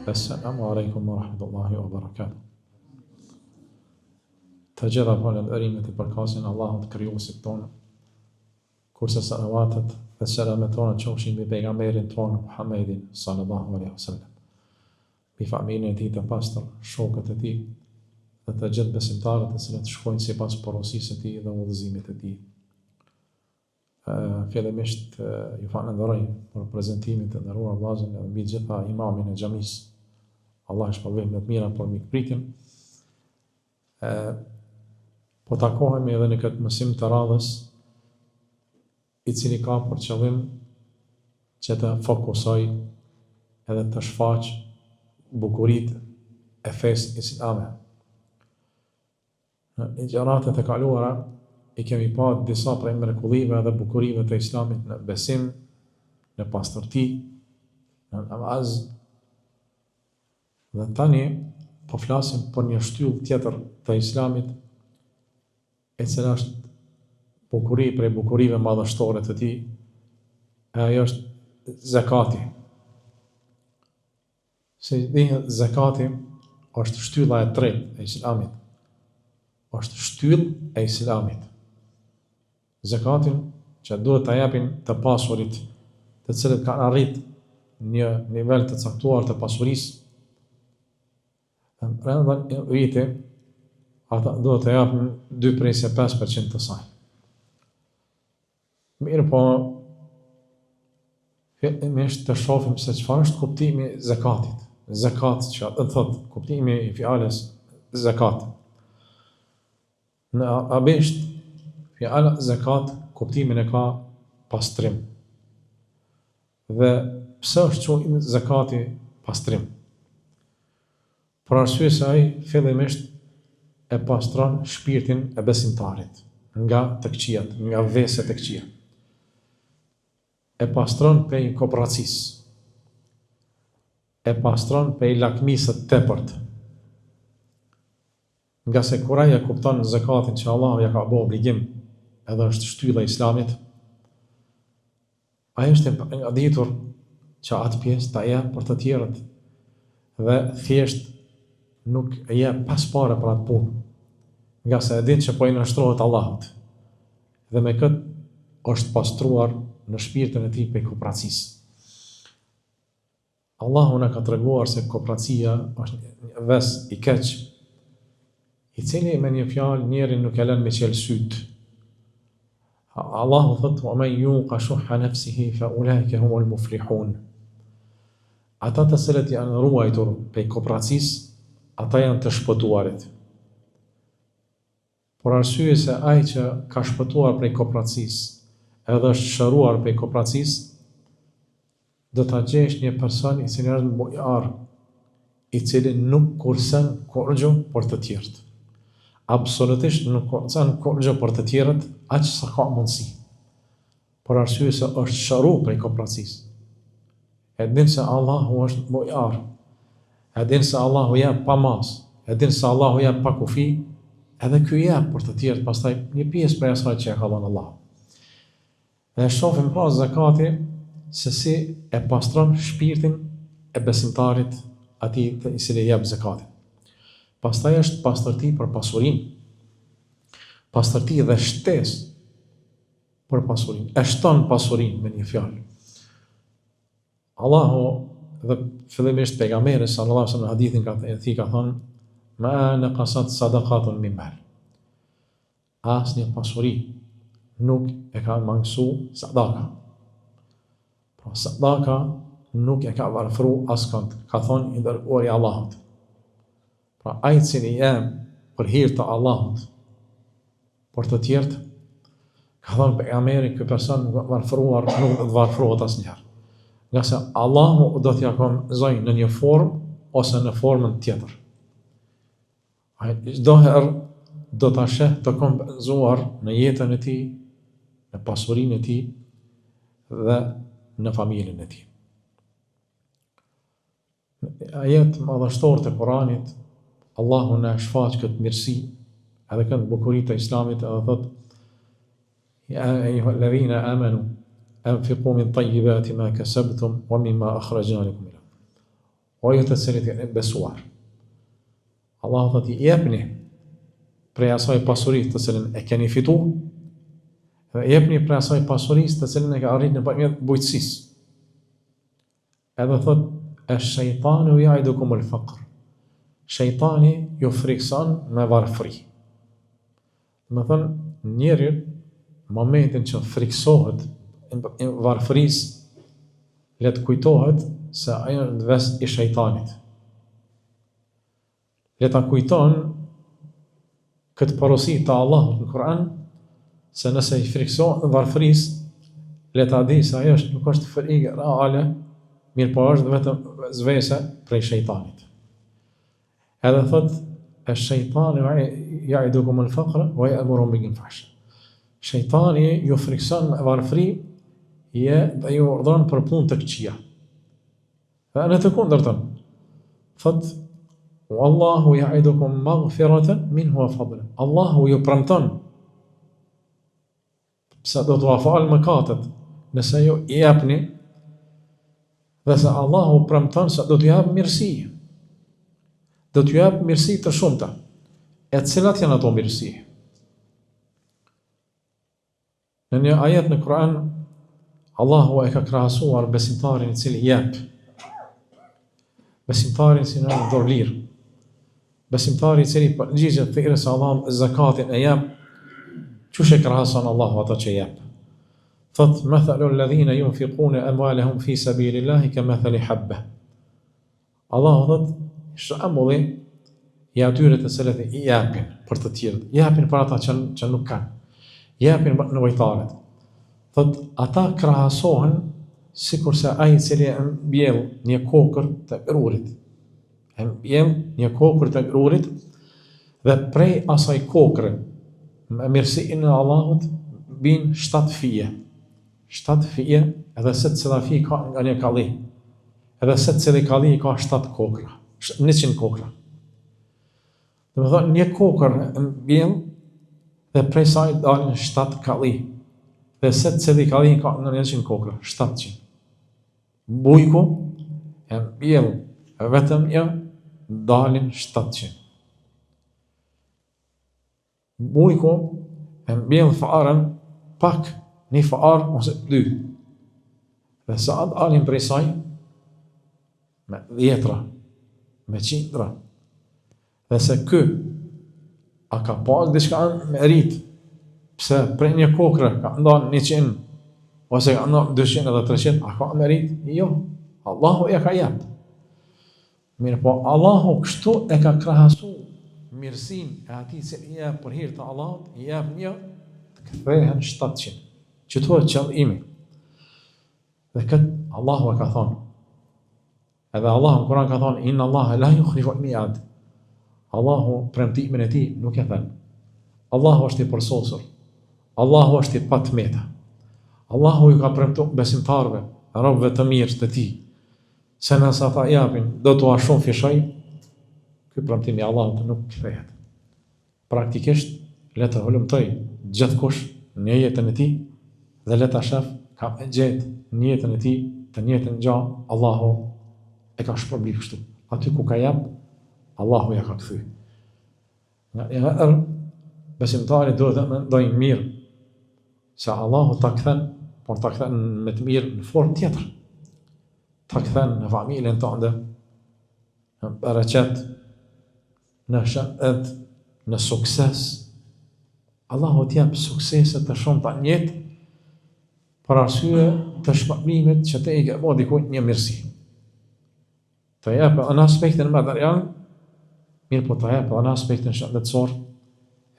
Assalamu alaikum wa rahmatullahi wa barakatuh. Të gjitha falënderimet i përkasin Allahut krijuesit tonë, kurse salavatet dhe selamet tona qofshin mbi pejgamberin tonë Muhammedin sallallahu alaihi wasallam, mbi familjen e tij të pastër, shokët e tij dhe të gjithë besimtarët të cilët shkojnë sipas porosisë së tij dhe udhëzimit të tij. Fillimisht ju falenderoj për prezantimin të nderuar vllazën dhe mbi gjitha imamin e xhamisë. Allah shpërblim me të mira për mikpritjen. Po takohemi edhe në këtë mësim të radhës, i cili ka për qëllim që të fokusoj edhe të shfaq bukuritë e fesë islame. Në ligjëratat e kaluara i kemi pa disa prej mrekullive dhe bukurive të islamit në besim, në pastërti, në namaz. Dhe tani po flasim për një shtyllë tjetër të islamit, e cila është bukuri prej bukurive madhështore të tij, e ajo është zakati. Se dihet, zakati është shtylla e tretë e islamit. Është shtyllë e islamit. Zakatin që duhet ta japin të pasurit, të cilët kanë arritur një nivel të caktuar të pasurisë. Rreth një viti, ata duhet të japin 2.5% të saj. Mirë po, fillimisht të shohim se çfarë është kuptimi i zakatit. Zakat, që do të thotë kuptimi i fjalës zakat. Në arabisht, fjala zakat kuptimin e ka pastrim. Dhe pse është quajtur zakati pastrim? Për arsye se ai fillimisht e pastron shpirtin e besimtarit nga të këqijat, nga veset e këqija. E pastron prej kooperacisë. E pastron prej lakmisë të tepërt. Nga se kur ai e kupton zakatin që Allahu ja ka bërë obligim, edhe është shtylla e islamit, ai është i ngaditur që atë pjesë ta jep për të tjerët dhe thjesht nuk e jep pas pare për atë punë, nga se e ditë që po i nështrohet Allahut. Dhe me këtë është pastruar në shpirtin e tij prej kooperacisë. Allahu na ka treguar se kooperacia është një ves i keq, i cili me një fjalë njerin nuk e lën me qelë syt. Allahu thotë: "Wa man yuqa shuhha nafsihi fa ulaika humul muflihun." Ata të cilët janë ruajtur prej kooperacisë, ata janë të shpëtuarit. Por arsye se ai që ka shpëtuar prej kooperacisë edhe është shëruar prej kooperacisë, do ta gjesh një person i cili është bujar, i cili nuk kursen kurrë për të tjerët. Absolutisht nuk kursen kurrë për të tjerët, aq sa ka mundësi. Por arsye se është shëruar prej kooperacisë. E din se Allahu është bujar. E din se Allahu jep pa mas, e din se Allahu jep pa kufi, edhe ky jep për të tjerët, pastaj një pjesë prej asaj që e ka dhënë Allahu. Dhe shohim pas zakati se si e pastron shpirtin e besimtarit atij i cili jep zakatin. Pastaj është pastërti për pasurinë. Pastërti dhe shtesë për pasurinë. E shton pasurinë me një fjalë. Allahu dhe fillimisht pejgamberi sallallahu alaihi wasallam në hadithin e tij ka thënë: "Ma naqasat sadaqatun min mal." Asnjë pasuri nuk e ka mangësu sadaka. Pra sadaka nuk e ka varfëru askënd, ka thonë i dërguari i Allahut. Pra ai i cili jep për hir të Allahut për të tjerët, ka thonë pejgamberi, ky person nuk varfëruar nuk do të varfërohet asnjëherë. Nga se Allahu do t'ja komzojë në një formë ose në formën tjetër. Ai çdo herë do ta sheh të kompenzuar në jetën e tij, në pasurinë e tij dhe në familjen e tij. Ajet madhështor të Kuranit, Allahu na shfaq këtë mirësi, edhe këtë bukuri të Islamit, edhe thotë: "Ya ayyuhalladhina amanu anfiqu min tayyibati ma kasabtum wa mimma akhrajna lakum." o ju të cilët jeni besuar. Allahu thotë i jepni prej asaj pasurisë të cilën e keni fituar, dhe jepni prej asaj pasurisë të cilën e ka arritur nëpërmjet bujqësisë. Edhe thotë ash-shaytanu ya'idukum al-faqr. Shejtani ju frikson me varfëri. Më thënë, njeri momentin që friksohet në varfërisë, le të kujtohet se ajo në ves i shejtanit. Le ta kujton këtë porosi të Allahut në Kur'an, se nëse i friksohet në varfërisë, le ta di se ajo nuk është frikë reale, mirë po është vetëm zvese prej shejtanit. Edhe thot, ash-shaytanu ya'idukum al-faqra wa ya'murukum bil-fahsha. Shejtani ju frikson me varfëri dhe ju urdhon për punë të këqija. Dhe në të kundërtën, thot, wallahu ya'idukum maghfiratan minhu wa fadlan. Allahu ju premton se do t'u falë mëkatet nëse ju i japni, dhe se Allahu premton se do t'ju jap mirësi. Do t'ju jap mirësi të shumta. E cilat janë ato mirësi? Në një ajet në Kur'an, Allahu e ka krahasuar besimtarin i cili jep. Besimtarin si në dorë lirë. Besimtari i cili përgjigjet thirrjes së Allahut zakatin e jep, çush e krahason Allahu ata që jep. Thot, mathalu alladhina yunfiquna amwalahum fi sabilillahi kamathali habba. Allahu thot, shembulli i atyre të cilët i japin për të tjerët, japin për ata që nuk kanë, japin për nevojtarët. Thot, ata krahasohen sikurse ai i cili e mbjell një kokër të grurit. E mbjell një kokër të grurit dhe prej asaj kokre me mirësinë e Allahut bin 7 fije. 7 fije, edhe se cila fije ka nga një kalli. Edhe se cili kalli ka 7 kokra. 100 kokra. Dhe me thonë, një kokër mbjell dhe prej saj dalin 7 kalli. Dhe se cili kalli ka nga 100 kokra, 700. Bujku e mbjell vetëm një, dalin 700. Bujku e mbjell farën pak, një farë ose 2. Dhe sa dalin prej saj, me 10, me 100. Dhe se ky a ka pas diçka me rit, pse prej një kokre ka ndan 100 ose ka ndan 200 edhe 300, a ka me rit? Jo, Allahu e ka jep. Mirë po, Allahu kështu e ka krahasu mirësinë e atij që i jep për hir të Allahut, i jep një të kthehen 700. Që thuhet qëllimi. Dhe këtë Allahu e ka thonë. Edhe Allahu në Kur'an ka thonë, inna Allaha la yukhlifu al-mi'ad. Allahu premtimin e tij nuk e thën. Allahu është i përsosur. Allahu është i patmeta. Allahu ju ka premtuar besimtarëve, robëve të mirë të tij, se nëse ata japin, do t'u shumë fishoj, ky premtim i Allahut nuk kthehet. Praktikisht, le të hulumtoj gjithkush në jetën e tij dhe le ta shef ka me gjetë në jetën e tij, të njëjtën gjë, Allahu e ka shpërblir kështu. Aty ku ka jap, Allahu ja ka kthy. Nga besimtari duhet të mendojë mirë se Allahu ta kthen, por ta kthen me të mirë në formë tjetër. Ta kthen në familjen tënde, në bereqet, në shëndet, në sukses. Allahu t'jap suksese të shumta në jetë për arsye të shpërblimit që te i ke bërë dikujt një mirësi. Të jap në aspektin material, mirë po të jap në aspektin shëndetësor,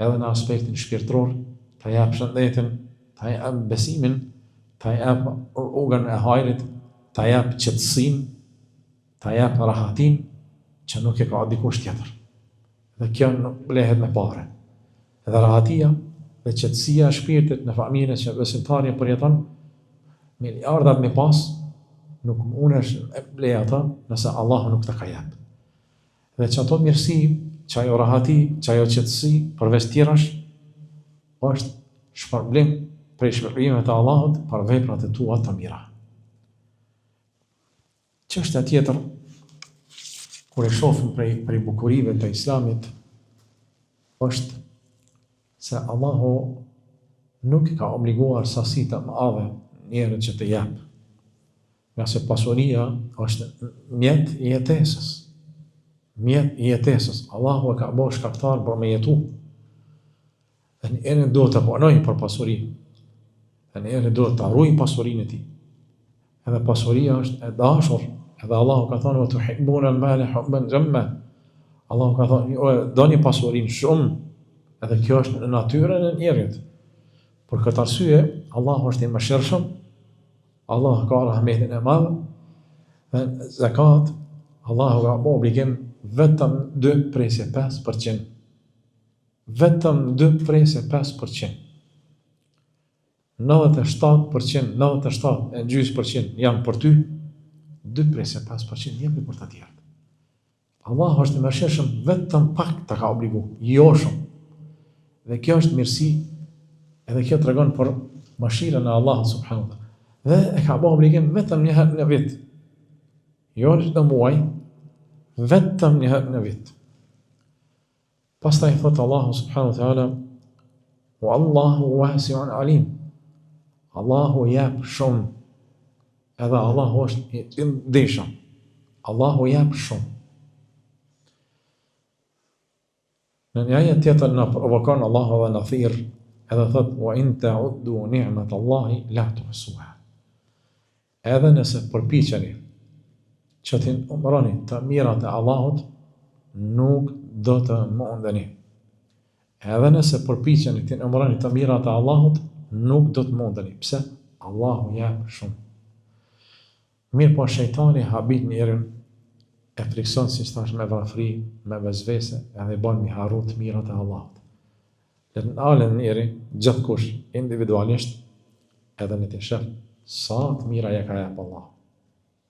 edhe në aspektin shpirtëror, të jap shëndetin, të jap besimin, të jap rrugën e hajrit, të jap qetësinë, të jap rahatin që nuk e ka dikush tjetër. Dhe kjo nuk blehet me pare. Edhe rahatia dhe qetësia e shpirtit në familjen që besimtari përjeton, miliardat me pas, nuk mundesh e blej ata nëse Allahu nuk të ka jep. Dhe që ato mirësi, që ajo rahati, që ajo qetësi, përveç tjerash, është shpërblim prej shpërblimeve të Allahut për veprat e tua të mira. Çështja tjetër kur e shohim prej bukurive të Islamit, është se Allahu nuk ka obliguar sasi të mëdha njerëzit që të jap. Nga se pasuria është mjet i jetesës. Mjet i jetesës. Allahu e ka bërë shkaktar për me jetu. Dhe njerëzit duhet të punojnë për pasuri. Dhe njerëzit duhet të arrujnë pasurinë e tij. Edhe pasuria është e dashur. Edhe Allahu ka thënë: "Wa tuhibbuna al-mala hubban jamma." Allahu ka thënë: "Jo, doni pasurinë shumë." Edhe kjo është në natyrën e njerit. Për këtë arsye, Allahu është i mëshirshëm, Allah ka rahmetin e madh, dhe zakat, Allahu ka bërë obligim vetëm 2/5%. Vetëm 2/5%. 97% janë për ty, 2/5% jemi për të tjerët. Allahu është i mëshirshëm, vetëm pak të ka obligu, jo shumë. Dhe kjo është mirësi, edhe kjo tregon për mëshirën e Allahut subhanahu wa taala. Dhe e ka bërë obligim vetëm një herë në vit. Jo në muaj, vetëm një herë në vit. Pastaj thot Allahu subhanahu wa taala: "Wallahu wasi'un alim." Allahu jep shumë. Edhe Allahu është i ndihshëm. Allahu jep shumë. Në një ajet tjetër na provokon Allahu dhe na thirr, edhe thot: "Wa in ta'uddu ni'matallahi la tuhsuha." Edhe nëse përpiqeni që t'i numëroni të mirat e Allahut, nuk do të mundeni. Edhe nëse përpiqeni t'i numëroni të mirat e Allahut, nuk do të mundeni. Pse? Allahu jep shumë. Mirë po shejtani habit njerin, e frikson si thash me vrafri, me vezvese, edhe bën mi harru të mirat e Allahut. Dhe në alen njeri, gjithkush, individualisht, edhe në të shef, sa të mira ja ka jep Allah.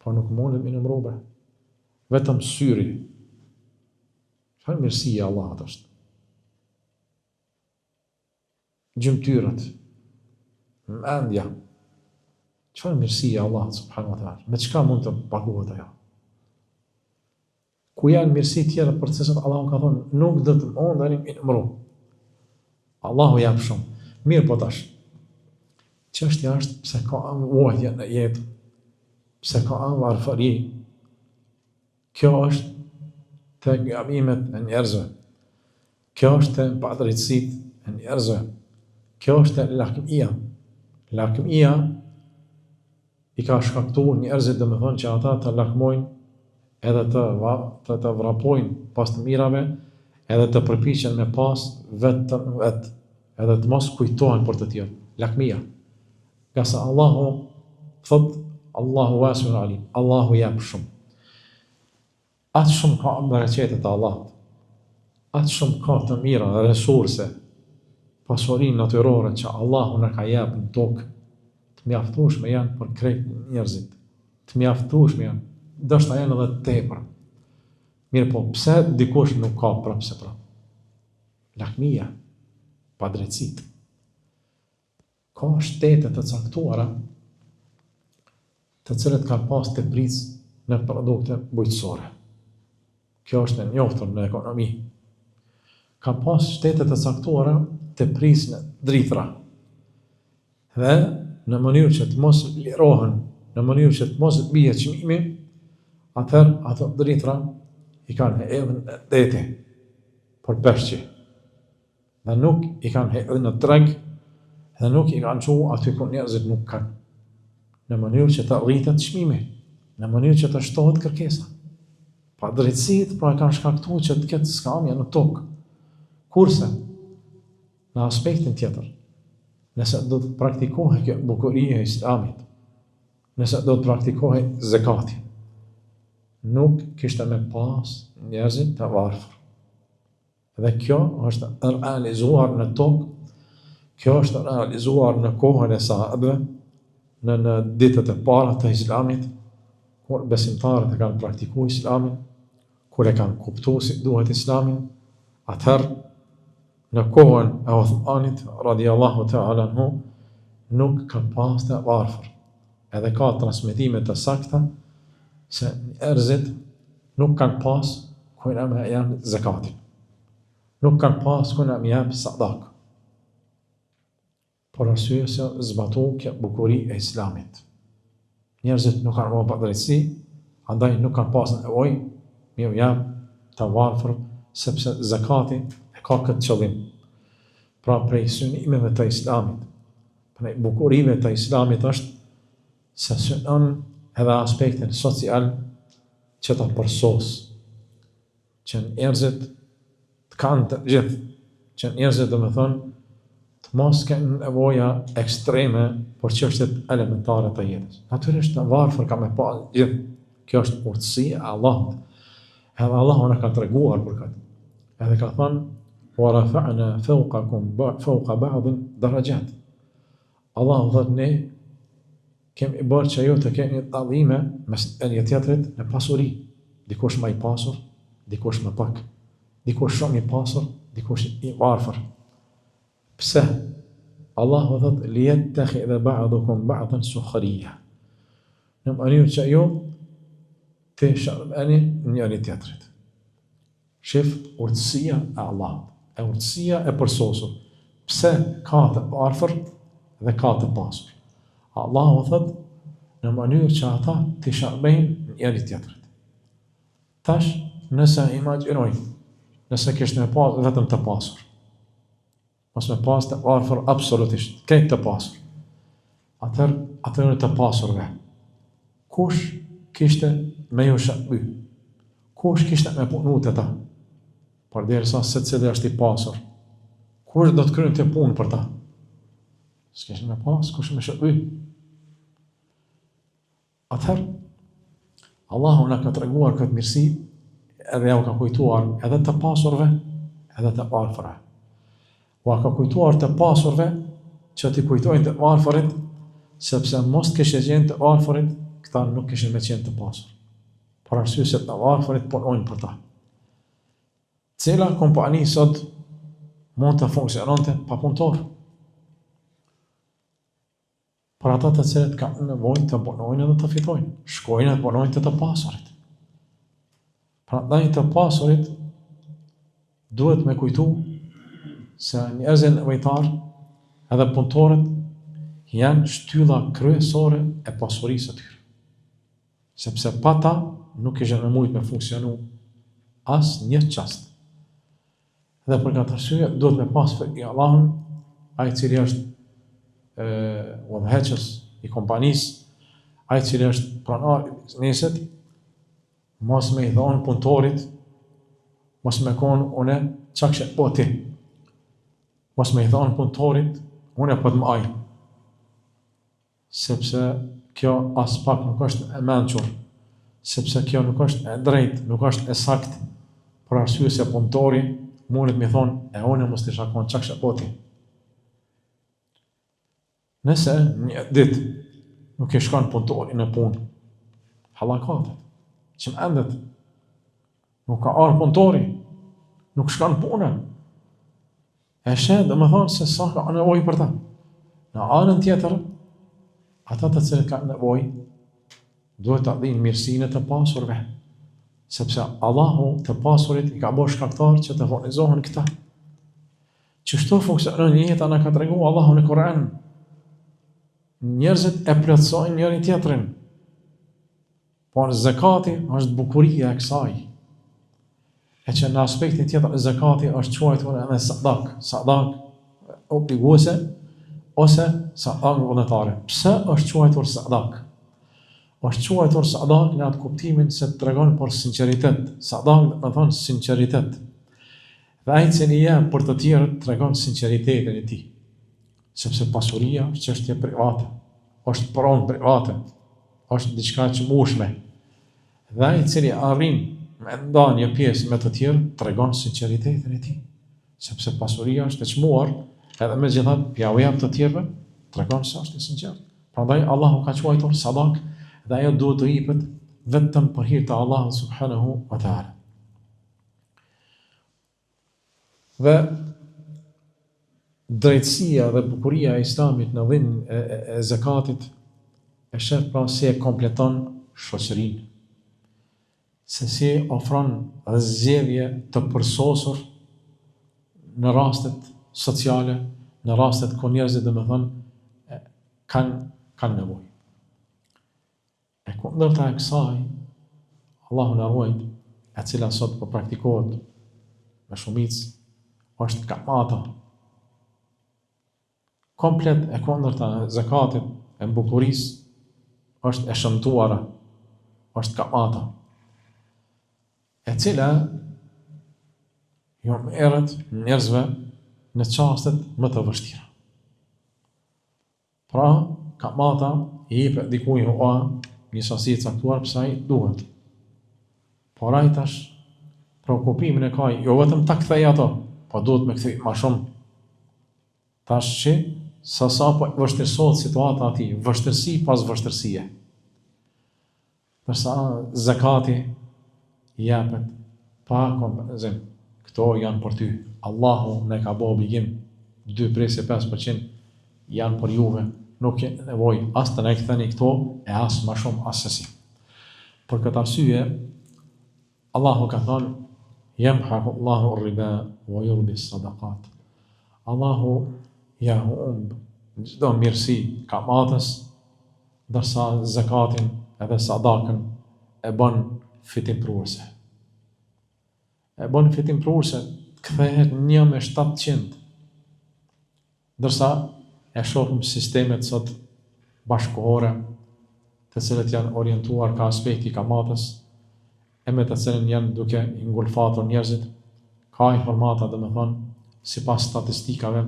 Po nuk mundet mi numëruar. Vetëm syri. Çfarë mirësia e Allahut është. Gjymtyrët, mendja. Çfarë mirësia e Allahut subhanahu wa taala. Me çka mund të paguhet ajo? Ku janë mirësi tjera për të cilat Allahu ka thonë nuk do të mundeni mi numëru. Allahu jep shumë. Mirë po tash. Çështja është pse ka vuajtje në jetë, pse ka varfëri. Kjo është të gabimet e njerëzve. Kjo është të padrejtësitë e njerëzve. Kjo është lakmia. Lakmia i ka shkaktuar njerëzit, domethënë që ata të lakmojnë edhe të vrapojnë pas të mirave, edhe të përpiqen me pas vetëm vetë, edhe të mos kujtohen për të tjerë. Lakmia. Nga sa Allahu thot, Allahu wasi'un alim, Allahu jep shumë. Atë shumë ka bereqetet e Allahut. Atë shumë ka të mira, resurse, pasurinë natyrore që Allahu na ka jep në tokë, të mjaftueshme janë për krejt njerëzit. Të mjaftueshme janë, ndoshta janë edhe të tepër. Mirë po, pse dikush nuk ka prapse prap? Lakmia, padrejtësitë. Ka shtete të caktuara të cilët kanë pas teprisë në produkte bujqësore. Kjo është e njohur në ekonomi. Ka pas shtete të caktuara teprisë në drithra. Dhe në mënyrë që të mos lirohen, në mënyrë që të mos bie çmimi, atëherë ato drithra i kanë hedhur në deti për peshqi. Dhe nuk i kanë hedhur në treg, dhe nuk i kanë çuar aty ku njerëzit nuk kanë. Në mënyrë që të rritet çmimi, në mënyrë që të shtohet kërkesa. Pa drejtësitë pra kanë shkaktuar që të ketë skamje në tokë. Kurse, në aspektin tjetër, nëse do të praktikohej kjo bukuria e Islamit, nëse do të praktikohej zakati, nuk kishte me pas njerëzit të varfër. Dhe kjo është realizuar në tokë, kjo është realizuar në kohën e sahabëve, në ditët e para të Islamit, kur besimtarët e kanë praktikuar Islamin, kur e kanë kuptuar si duhet Islamin, atëherë në kohën e Uthmanit radhiyallahu ta'ala anhu nuk ka pas të varfër. Edhe ka transmetime të sakta se njerëzit nuk kanë pas kujna me jam zakatin. Nuk kanë pas kujna me jam sadak. Por arsye se zbatu kjo bukuri e islamit. Njerëzit nuk kanë më drejtësi, andaj nuk kanë pas nevojë me jam të varfër, sepse zakati e ka këtë qëllim. Pra prej synimeve të islamit, prej bukurive të islamit është se synon edhe aspektin social që të përsos, që njerëzit të kanë të gjithë, që njerëzit dhe me thonë të mos kenë nevoja ekstreme për çështjet elementare të jetës. Natyrisht në varfër ka me pa gjithë, kjo është urtësi e Allahut, edhe Allahu na ka treguar për këtë, edhe ka thënë وَرَفَعْنَا فَوْقَ بَعْضٍ دَرَجَاتٍ. Allahu thot ne kemi bërë që ju të keni dallime mes një tjetrit në pasuri. Dikush më i pasur, dikush më pak. Dikush shumë i pasur, dikush i varfër. Pse? Allahu thot liyattakhidha ba'dukum ba'dan sukhriya. Në mënyrë që ju të shërbeni njëri tjetrit. Shif urtësia e Allahut, e urtësia e përsosur. Pse ka të varfër dhe ka të pasur? Allahu thot në mënyrë që ata të shërbejnë njëri tjetrit. Tash, nëse imagjinoj, nëse kishte me pas vetëm të pasur, mos me pas të varfër absolutisht, këtë të pasur, atëherë të pasurve, kush kishte me ju shërby? Kush kishte me punu të ta? Përderisa se cili është i pasur, kush do të kryente punë për ta? S'kishin me pas, kush me shërby? Atëherë, Allahu na ka treguar këtë mirësi, edhe ja u ka kujtuar edhe të pasurve, edhe të varfërve. U ka kujtuar të pasurve që t'i kujtojnë të varfërit, sepse mos të kishe qenë të varfërit, këta nuk kishin me qenë të pasur. Për arsye se të varfërit punojnë për ta. Cila kompani sot mund të funksiononte pa punëtor? Për ata të cilët kanë nevojë të punojnë dhe të fitojnë, shkojnë dhe punojnë të pasurit. Prandaj të pasurit duhet me kujtu se njerëzit nevojtar edhe punëtorët janë shtylla kryesore e pasurisë së tyre. Sepse pa ta nuk kishin mujt me funksionu as një çast. Dhe për këtë arsye duhet me pas frikë Allahun, ai i cili është udhëheqës i kompanisë, ai i cili është pronari i biznesit, mos me i thonë punëtorit, mos me konë une çka kishe po ti. Mos me i thonë punëtorit, une po të më ajë. Sepse kjo as pak nuk është e mençur, sepse kjo nuk është e drejtë, nuk është e saktë, për arsye se punëtori mundet me thonë, e une mos të shakon çka kishe po ti. Nëse një ditë nuk e shkon punëtori në punë, hallakatet, që më endet, nuk ka arë punëtori, nuk shkon punën, e shet dhe më thonë se sa ka nevojë për ta. Në anën tjetër, ata të cilët ka nevojë, duhet të dinë mirësinë të pasurve, sepse Allahu të pasurit i ka bërë shkaktar që të furnizohen këta. Çështo funksionon jeta na ka treguar Allahu në Kur'an. Njerëzit e plotësojnë njëri tjetrin, por zakati është bukuria e kësaj. E që në aspektin tjetër zakati është quajtur edhe sadak obliguese ose sadak vullnetare. Pse është quajtur sadak? Është quajtur sadak në atë kuptimin se tregon për sinqeritet. Sadak do të thonë sinqeritet. Dhe ai cili jep për të tjerët tregon sinqeritetin e tij. Sepse pasuria është çështje private, është pronë private, është diçka që mushme. Dhe ai i cili arrin me nda një pjesë me të tjerë, tregon sinqeritetin e tij. Sepse pasuria është e çmuar, edhe megjithatë ja u jep të tjerëve, tregon se është i sinqert. Prandaj Allahu ka quajtur sadak dhe ajo duhet të jepet vetëm për hir të Allahut subhanahu wa taala. Dhe drejtësia dhe bukuria e Islamit në dhënien e zakatit e shef pra se e kompleton shoqërinë, se si ofron zgjedhje të përsosur në rastet sociale, në rastet ku njerëzit kanë nevojë. E kundërta e kësaj, Allahu na ruaj, e cila sot po praktikohet me shumicë, është kamata. Komplet e kundërta e zakatit, e bukurisë, është e shëmtuara, është kamata, e cila jo merret njerëzve në çastet më të vështira. Pra, kamata i jepet dikujt një sasi të caktuar pse ai duhet. Por ai tash preokupimin e ka jo vetëm ta kthej ato, po duhet me kthej më shumë. Tash që sa po vështirësohet situata atij, vështirësi pas vështirësie. Përsa zakati japet pa kompenzim. Këto janë për ty. Allahu ne ka bë obligim 2.5% janë për juve. Nuk e nevojë as të ne ktheni këto e as më shumë as sasi. Për këtë arsye, Allahu ka thënë: "Yamhaqu Allahu ar-riba wa yurbi as-sadaqat." Allahu ja humb çdo mirësi kamatës, ndërsa zakatin edhe sadakën e bën fitimprurse. E bën fitimprurse, kthehet 1/700, ndërsa e shohim sistemet sot bashkëkohore, të cilët janë orientuar ka aspekti kamatës, e me të cilën janë duke i ngulfatur njerëzit, ka informata sipas statistikave,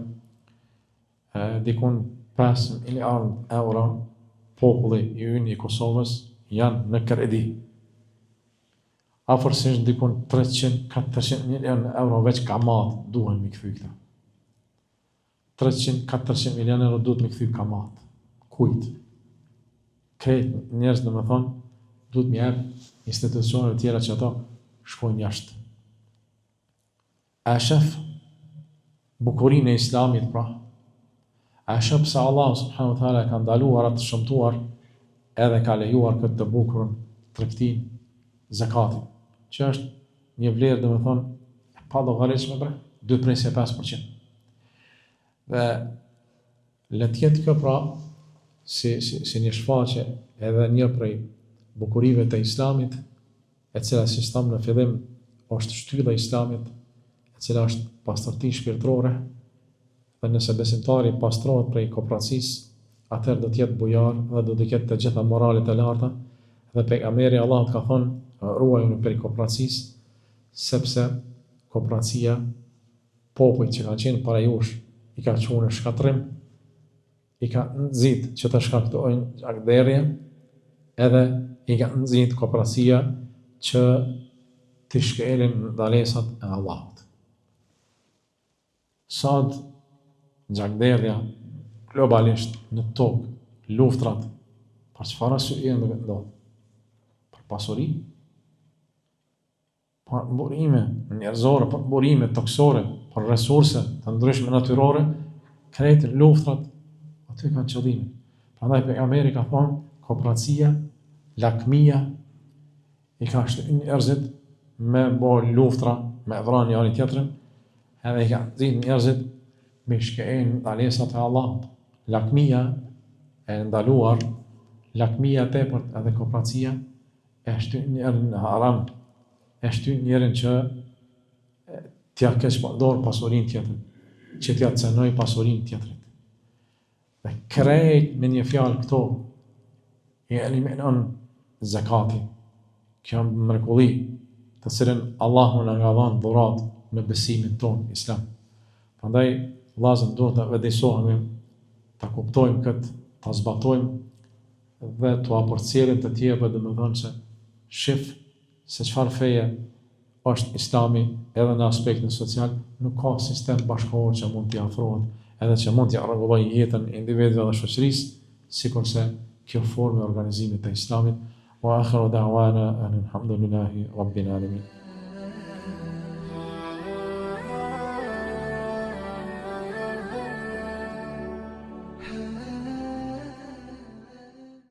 dikun 5 miliard euro populli i ynë i Kosovës janë në kredi. Afërsisht dikun 300-400 milion euro veç kamat duhen mi kthy këta. 300-400 milion euro duhet mi kthy kamat. Kujt? Krejt njerëz duhet mi jep institucionet tjera që ato shkojnë jashtë. A shef bukurinë e Islamit pra? A shef se Allah subhanahu wa taala ka ndaluar atë shëmtuar edhe ka lejuar këtë të bukurën tregtin zakatin, që është një vlerë e pa llogaritshme bre, 2.5%. Dhe le të jetë kjo pra si një shfaqje edhe një prej bukurive të Islamit, e cila si stam në fillim është shtylla e Islamit, e cila është pastërti shpirtërore, dhe nëse besimtari pastrohet prej kooperacisë, atëherë do të jetë bujar dhe do të ketë të gjitha moralet e larta, dhe pejgamberi Allahut ka thonë: ruajuni prej kooperacisë, sepse kooperacia, popujt që kanë qenë para jush, i ka çuar në shkatrim, i ka nxit që të shkaktojnë akderje, edhe i ka nxit kooperacia që të shkelin ndalesat e Allahut. Sot gjakderja globalisht në tokë, luftrat, për çfarë arsye ndodh? Për pasuri, për burime njerëzore, për burime toksore, për resurse të ndryshme natyrore, krejt luftrat aty kanë qëllimin. Prandaj pejgamberi ka thonë, kooperacia, lakmia i ka shtyrë njerëzit me bo luftra, me dhënë njëri tjetrin, edhe i ka nxit njerëzit me shkelin ndalesat e Allahut. Lakmia e ndaluar, lakmia tepërt edhe kooperacia e shtyn njerin në haram, e shtyn njerin që t'ja keqpërdor pasurinë tjetrit, që t'ja cenoj pasurinë tjetrit. Dhe krejt me një fjalë këto i eliminon zakati. Kjo mrekulli të cilën Allahu na ka dhënë dhuratë në besimin ton islam. Prandaj vëllezër duhet të vëdësohemi, ta kuptojmë këtë, ta zbatojmë dhe të apërcjellim të tjerëve, domethënë se shif se çfarë feje është Islami edhe në aspektin social, nuk ka sistem bashkëkohor që mund t'i afrohet edhe që mund t'i rregullojë jetën e individëve dhe shoqërisë, sikurse kjo formë e organizimit të Islamit. Wa akhiru da'wana alhamdulillahi rabbil alamin.